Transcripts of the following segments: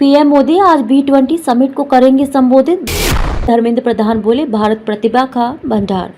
PM Modi आज B20 summit को करेंगे संबोधित। धर्मेंद्र प्रधान बोले, भारत प्रतिभा का भंडार।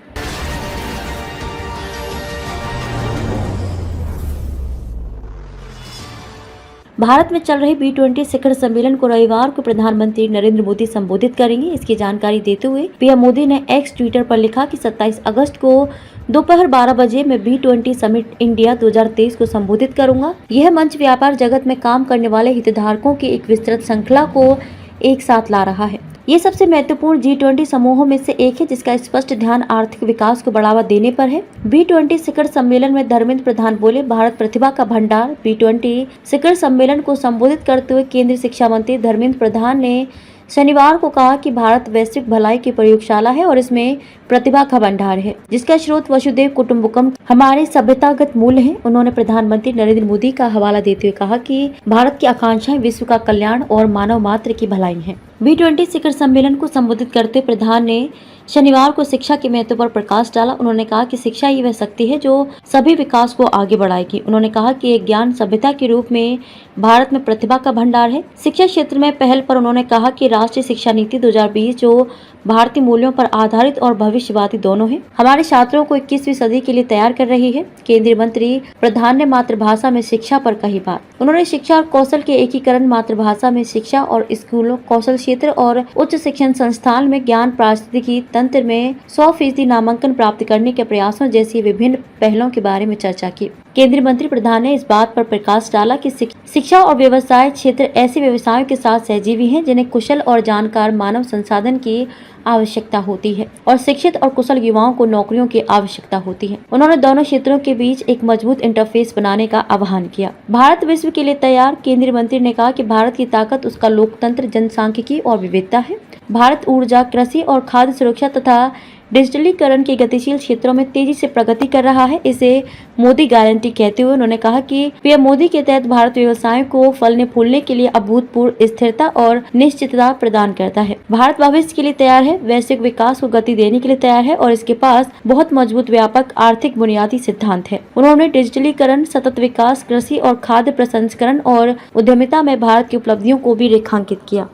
भारत में चल रहे B20 शिखर सम्मेलन को रविवार को प्रधानमंत्री नरेंद्र मोदी संबोधित करेंगे। इसकी जानकारी देते हुए पीएम मोदी ने एक्स ट्विटर पर लिखा कि 27 अगस्त को दोपहर 12 बजे मैं B20 समिट इंडिया 2023 को संबोधित करूंगा। यह मंच व्यापार जगत में काम करने वाले हितधारकों की एक विस्तृत श्रृंखला को एक साथ ला रहा है। ये सबसे महत्वपूर्ण G20 समूहों में से एक है, जिसका स्पष्ट ध्यान आर्थिक विकास को बढ़ावा देने पर है। B20 शिखर सम्मेलन में धर्मेंद्र प्रधान बोले, भारत प्रतिभा का भंडार। B20 शिखर सम्मेलन को संबोधित करते हुए केंद्रीय शिक्षा मंत्री धर्मेंद्र प्रधान ने शनिवार को कहा कि भारत वैश्विक भलाई की प्रयोगशाला है और इसमें प्रतिभा का भंडार है, जिसका स्रोत वसुधैव कुटुंबकम हमारे सभ्यतागत मूल्य हैं। उन्होंने प्रधानमंत्री नरेंद्र मोदी का हवाला देते हुए कहा कि भारत की आकांक्षाएं विश्व का कल्याण और मानव मात्र की भलाई हैं। B20 शिखर सम्मेलन को संबोधित करते प्रधान ने शनिवार को शिक्षा के महत्व पर प्रकाश डाला। उन्होंने कहा कि शिक्षा ही वह शक्ति है जो सभी विकास को आगे बढ़ाएगी। उन्होंने कहा कि एक ज्ञान सभ्यता के रूप में भारत में प्रतिभा का भंडार है। शिक्षा क्षेत्र में पहल पर उन्होंने कहा कि राष्ट्रीय शिक्षा नीति 2020 जो भारतीय मूल्यों पर आधारित और भविष्यवादी दोनों है, हमारे छात्रों को 21वीं सदी के लिए तैयार कर रही है। केंद्रीय मंत्री प्रधान ने मातृभाषा में शिक्षा पर कही बात। उन्होंने शिक्षा और कौशल के एकीकरण, मातृभाषा में शिक्षा और स्कूलों, कौशल क्षेत्र और उच्च शिक्षण संस्थान में ज्ञान पारिस्थितिकी तंत्र में 100% नामांकन प्राप्त करने के प्रयासों जैसी विभिन्न पहलों के बारे में चर्चा की। केंद्रीय मंत्री प्रधान ने इस बात पर प्रकाश डाला कि शिक्षा और व्यवसाय क्षेत्र ऐसे व्यवसायों के साथ सहजीवी हैं जिन्हें कुशल और जानकार मानव संसाधन की आवश्यकता होती है और शिक्षित और कुशल युवाओं को नौकरियों की आवश्यकता होती है। उन्होंने दोनों क्षेत्रों के बीच एक मजबूत इंटरफेस बनाने का आह्वान किया। भारत विश्व के लिए तैयार। केंद्रीय मंत्री ने कहा कि भारत की ताकत उसका लोकतंत्र, जनसांख्यिकी और विविधता है। भारत ऊर्जा, कृषि और खाद्य सुरक्षा तथा डिजिटलीकरण के गतिशील क्षेत्रों में तेजी से प्रगति कर रहा है। इसे मोदी गारंटी कहते हुए उन्होंने कहा कि पीएम मोदी के तहत भारत व्यवसायों को फलने फूलने के लिए अभूतपूर्व स्थिरता और निश्चितता प्रदान करता है। भारत भविष्य के लिए तैयार है, वैश्विक विकास को गति देने के लिए तैयार है और इसके पास बहुत मजबूत व्यापक आर्थिक बुनियादी सिद्धांत है। उन्होंने डिजिटलीकरण, सतत विकास, कृषि और खाद्य प्रसंस्करण और उद्यमिता में भारत की उपलब्धियों को भी रेखांकित किया।